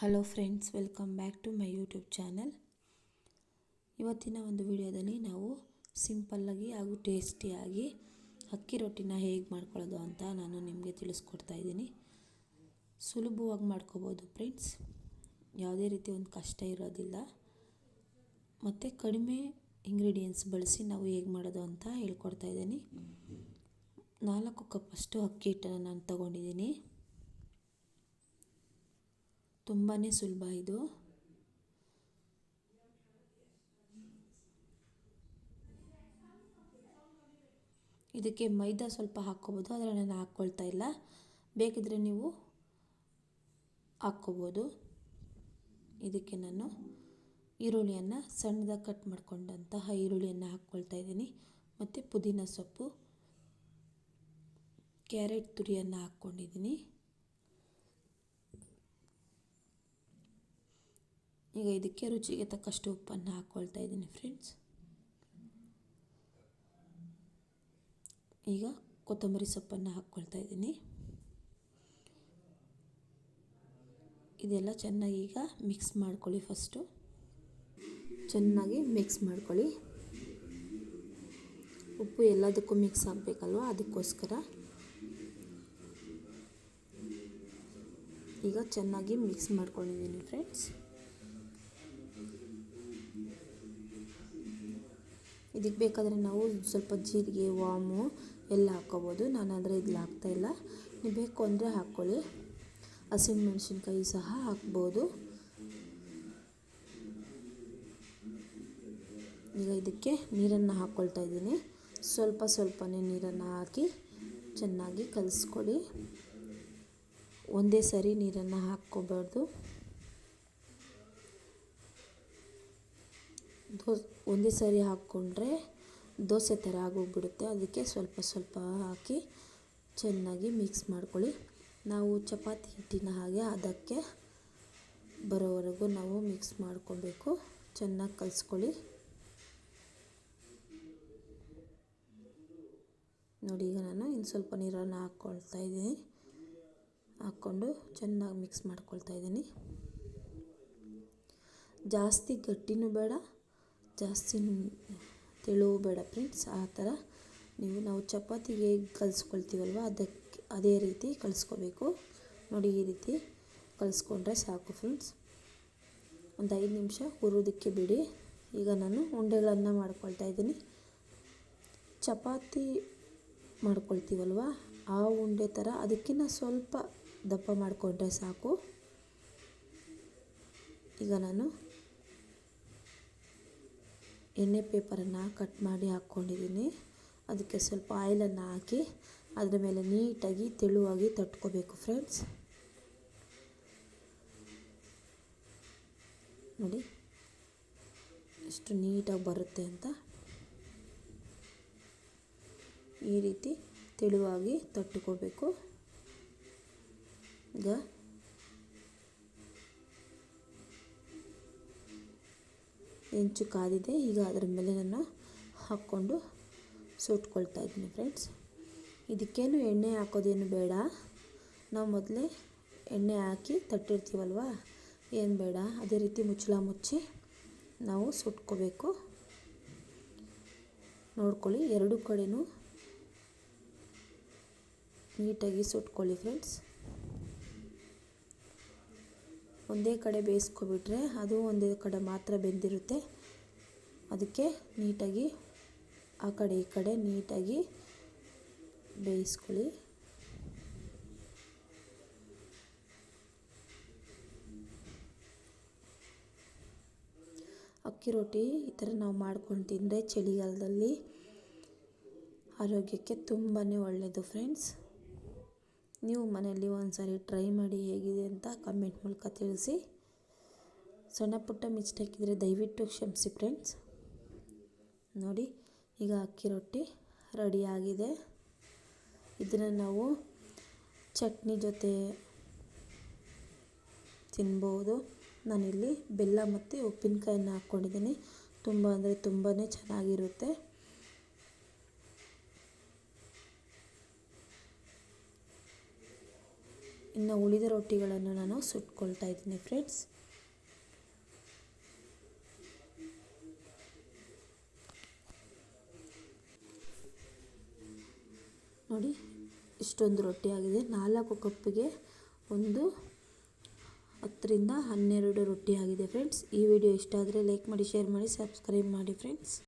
Hello friends, welcome back to my YouTube channel. ಇವತ್ತಿನ ಒಂದು ವಿಡಿಯೋದಲ್ಲಿ ನಾವು ಸಿಂಪಲ್ಲಾಗಿ ಹಾಗೂ ಟೇಸ್ಟಿಯಾಗಿ ಅಕ್ಕಿ ರೊಟ್ಟಿನ ಹೇಗೆ ಮಾಡ್ಕೊಳ್ಳೋದು ಅಂತ ನಾನು ನಿಮಗೆ ತಿಳಿಸ್ಕೊಡ್ತಾ ಇದ್ದೀನಿ. ಸುಲಭವಾಗಿ ಮಾಡ್ಕೋಬೋದು ಫ್ರೆಂಡ್ಸ್, ಯಾವುದೇ ರೀತಿ ಒಂದು ಕಷ್ಟ ಇರೋದಿಲ್ಲ. ಮತ್ತು ಕಡಿಮೆ ಇಂಗ್ರೀಡಿಯೆಂಟ್ಸ್ ಬಳಸಿ ನಾವು ಹೇಗೆ ಮಾಡೋದು ಅಂತ ಹೇಳ್ಕೊಡ್ತಾ ಇದ್ದೀನಿ. 4 ಕಪ್ಪಷ್ಟು ಅಕ್ಕಿ ಹಿಟ್ಟನ್ನು ನಾನು ತಗೊಂಡಿದ್ದೀನಿ. ತುಂಬಾ ಸುಲಭ ಇದು. ಇದಕ್ಕೆ ಮೈದಾ ಸ್ವಲ್ಪ ಹಾಕ್ಕೋಬೋದು, ಆದರೆ ನಾನು ಹಾಕ್ಕೊಳ್ತಾ ಇಲ್ಲ. ಬೇಕಿದ್ರೆ ನೀವು ಹಾಕ್ಕೋಬೋದು. ಇದಕ್ಕೆ ನಾನು ಈರುಳ್ಳಿಯನ್ನು ಸಣ್ಣದಾಗಿ ಕಟ್ ಮಾಡ್ಕೊಂಡಂತಹ ಈರುಳ್ಳಿಯನ್ನು ಹಾಕ್ಕೊಳ್ತಾ ಇದ್ದೀನಿ. ಮತ್ತು ಪುದೀನ ಸೊಪ್ಪು, ಕ್ಯಾರೆಟ್ ತುರಿಯನ್ನು ಹಾಕ್ಕೊಂಡಿದ್ದೀನಿ. ಈಗ ಇದಕ್ಕೆ ರುಚಿಗೆ ತಕ್ಕಷ್ಟು ಉಪ್ಪನ್ನು ಹಾಕ್ಕೊಳ್ತಾ ಇದ್ದೀನಿ ಫ್ರೆಂಡ್ಸ್. ಈಗ ಕೊತ್ತಂಬರಿ ಸೊಪ್ಪನ್ನು ಹಾಕ್ಕೊಳ್ತಾ ಇದ್ದೀನಿ. ಇದೆಲ್ಲ ಚೆನ್ನಾಗಿ ಈಗ ಮಿಕ್ಸ್ ಮಾಡ್ಕೊಳ್ಳಿ. ಫಸ್ಟು ಚೆನ್ನಾಗಿ ಮಿಕ್ಸ್ ಮಾಡ್ಕೊಳ್ಳಿ. ಉಪ್ಪು ಎಲ್ಲದಕ್ಕೂ ಮಿಕ್ಸ್ ಆಗಬೇಕಲ್ವ, ಅದಕ್ಕೋಸ್ಕರ ಈಗ ಚೆನ್ನಾಗಿ ಮಿಕ್ಸ್ ಮಾಡ್ಕೊಂಡಿದ್ದೀನಿ ಫ್ರೆಂಡ್ಸ್. ಇದಕ್ಕೆ ಬೇಕಾದರೆ ನಾವು ಸ್ವಲ್ಪ ಜೀರಿಗೆ, ವಾಮು ಎಲ್ಲ ಹಾಕ್ಕೋಬೋದು. ನಾನು ಆದರೆ ಇಲ್ಲಿ ಹಾಕ್ತಾಯಿಲ್ಲ. ನೀವು ಬೇಕು ಅಂದರೆ ಹಾಕ್ಕೊಳ್ಳಿ. ಹಸಿಮೆಣಸಿನ್ಕಾಯಿ ಸಹ ಹಾಕ್ಬೋದು. ಈಗ ಇದಕ್ಕೆ ನೀರನ್ನು ಹಾಕ್ಕೊಳ್ತಾ ಇದ್ದೀನಿ. ಸ್ವಲ್ಪನೇ ನೀರನ್ನು ಹಾಕಿ ಚೆನ್ನಾಗಿ ಕಲಿಸ್ಕೊಳ್ಳಿ. ಒಂದೇ ಸರಿ ನೀರನ್ನು ಹಾಕ್ಕೋಬಾರ್ದು. ಒಂದೇ ಸಾರಿ ಹಾಕ್ಕೊಂಡ್ರೆ ದೋಸೆ ಥರ ಆಗೋಗ್ಬಿಡುತ್ತೆ. ಅದಕ್ಕೆ ಸ್ವಲ್ಪ ಹಾಕಿ ಚೆನ್ನಾಗಿ ಮಿಕ್ಸ್ ಮಾಡ್ಕೊಳ್ಳಿ. ನಾವು ಚಪಾತಿ ಹಿಟ್ಟಿನ ಹಾಗೆ ಅದಕ್ಕೆ ಬರೋವರೆಗೂ ನಾವು ಮಿಕ್ಸ್ ಮಾಡ್ಕೊಬೇಕು. ಚೆನ್ನಾಗಿ ಕಲಿಸ್ಕೊಳ್ಳಿ. ನೋಡಿ, ಈಗ ನಾನು ಇನ್ನು ಸ್ವಲ್ಪ ನೀರನ್ನು ಹಾಕ್ಕೊಳ್ತಾ ಇದ್ದೀನಿ. ಹಾಕ್ಕೊಂಡು ಚೆನ್ನಾಗಿ ಮಿಕ್ಸ್ ಮಾಡ್ಕೊಳ್ತಾ ಇದ್ದೀನಿ. ಜಾಸ್ತಿ ಗಟ್ಟಿನೂ ಬೇಡ, ಜಾಸ್ತಿ ತೆಳುವು ಬೇಡ ಫ್ರೆಂಡ್ಸ್. ಆ ಥರ ನಾವು ಚಪಾತಿಗೆ ಹೇಗೆ ಕಲಿಸ್ಕೊಳ್ತೀವಲ್ವ ಅದೇ ರೀತಿ ಕಲಿಸ್ಕೋಬೇಕು. ನೋಡಿ, ಈ ರೀತಿ ಕಲಿಸ್ಕೊಂಡ್ರೆ ಸಾಕು ಫ್ರೆಂಡ್ಸ್. ಒಂದು 5 ನಿಮಿಷ ಹುರಿಯೋದಕ್ಕೆ ಬಿಡಿ. ಈಗ ನಾನು ಉಂಡೆಗಳನ್ನು ಮಾಡ್ಕೊಳ್ತಾ ಇದ್ದೀನಿ. ಚಪಾತಿ ಮಾಡ್ಕೊಳ್ತೀವಲ್ವ ಆ ಉಂಡೆ ಥರ ಅದಕ್ಕಿಂತ ಸ್ವಲ್ಪ ದಪ್ಪ ಮಾಡಿಕೊಂಡ್ರೆ ಸಾಕು. ಈಗ ನಾನು ಎಣ್ಣೆ ಪೇಪರನ್ನು ಕಟ್ ಮಾಡಿ ಹಾಕ್ಕೊಂಡಿದ್ದೀನಿ. ಅದಕ್ಕೆ ಸ್ವಲ್ಪ ಆಯಿಲನ್ನು ಹಾಕಿ ಅದರ ಮೇಲೆ ನೀಟಾಗಿ ತೆಳುವಾಗಿ ತಟ್ಕೋಬೇಕು ಫ್ರೆಂಡ್ಸ್. ನೋಡಿ ಎಷ್ಟು ನೀಟಾಗಿ ಬರುತ್ತೆ ಅಂತ. ಈ ರೀತಿ ತೆಳುವಾಗಿ ತಟ್ಕೋಬೇಕು. ಈಗ ಹೆಂಚು ಕಾದಿದೆ. ಈಗ ಅದರ ಮೇಲೆ ನಾನು ಹಾಕ್ಕೊಂಡು ಸುಟ್ಕೊಳ್ತಾ ಇದ್ದೀನಿ ಫ್ರೆಂಡ್ಸ್. ಇದಕ್ಕೇನು ಎಣ್ಣೆ ಹಾಕೋದೇನು ಬೇಡ. ನಾವು ಮೊದಲೇ ಎಣ್ಣೆ ಹಾಕಿ ತಟ್ಟಿರ್ತೀವಲ್ವ, ಏನು ಬೇಡ. ಅದೇ ರೀತಿ ಮುಚ್ಚಳ ಮುಚ್ಚಿ ನಾವು ಸುಟ್ಕೋಬೇಕು. ನೋಡ್ಕೊಳ್ಳಿ, ಎರಡು ಕಡೆನೂ ನೀಟಾಗಿ ಸುಟ್ಕೊಳ್ಳಿ ಫ್ರೆಂಡ್ಸ್. ಒಂದೇ ಕಡೆ ಬೇಯಿಸ್ಕೊಬಿಟ್ರೆ ಅದು ಒಂದೇ ಕಡೆ ಮಾತ್ರ ಬೆಂದಿರುತ್ತೆ. ಅದಕ್ಕೆ ನೀಟಾಗಿ ಆ ಕಡೆ ಈ ಕಡೆ ನೀಟಾಗಿ ಬೇಯಿಸ್ಕೊಳ್ಳಿ. ಅಕ್ಕಿ ರೊಟ್ಟಿ ಈ ಥರ ನಾವು ಮಾಡ್ಕೊಂಡು ತಿಂದರೆ ಚಳಿಗಾಲದಲ್ಲಿ ಆರೋಗ್ಯಕ್ಕೆ ತುಂಬಾ ಒಳ್ಳೆಯದು ಫ್ರೆಂಡ್ಸ್. ನೀವು ಮನೆಯಲ್ಲಿ ಒಂದ್ಸರಿ ಟ್ರೈ ಮಾಡಿ ಹೇಗಿದೆ ಅಂತ ಕಮೆಂಟ್ ಮೂಲಕ ತಿಳಿಸಿ. ಸಣ್ಣ ಪುಟ್ಟ ಮಿಸ್ಟೇಕ್ ಇದ್ದರೆ ದಯವಿಟ್ಟು ಕ್ಷಮಿಸಿ ಫ್ರೆಂಡ್ಸ್. ನೋಡಿ, ಈಗ ಅಕ್ಕಿ ರೊಟ್ಟಿ ರೆಡಿಯಾಗಿದೆ. ಇದನ್ನು ನಾವು ಚಟ್ನಿ ಜೊತೆ ತಿನ್ಬೋದು. ನಾನಿಲ್ಲಿ ಬೆಲ್ಲ ಮತ್ತು ಉಪ್ಪಿನಕಾಯನ್ನು ಹಾಕ್ಕೊಂಡಿದ್ದೀನಿ. ತುಂಬ ಅಂದರೆ ತುಂಬಾ ಚೆನ್ನಾಗಿರುತ್ತೆ. ಇನ್ನು ಉಳಿದ ರೊಟ್ಟಿಗಳನ್ನು ನಾನು ಸುಟ್ಕೊಳ್ತಾ ಇದ್ದೀನಿ ಫ್ರೆಂಡ್ಸ್. ನೋಡಿ ಇಷ್ಟೊಂದು ರೊಟ್ಟಿ ಆಗಿದೆ. 4 ಕಪ್ಪಿಗೆ ಒಂದು 10 ರಿಂದ 12 ರೊಟ್ಟಿ ಆಗಿದೆ ಫ್ರೆಂಡ್ಸ್. ಈ ವಿಡಿಯೋ ಇಷ್ಟ ಆದರೆ ಲೈಕ್ ಮಾಡಿ, ಶೇರ್ ಮಾಡಿ, ಸಬ್ಸ್ಕ್ರೈಬ್ ಮಾಡಿ ಫ್ರೆಂಡ್ಸ್.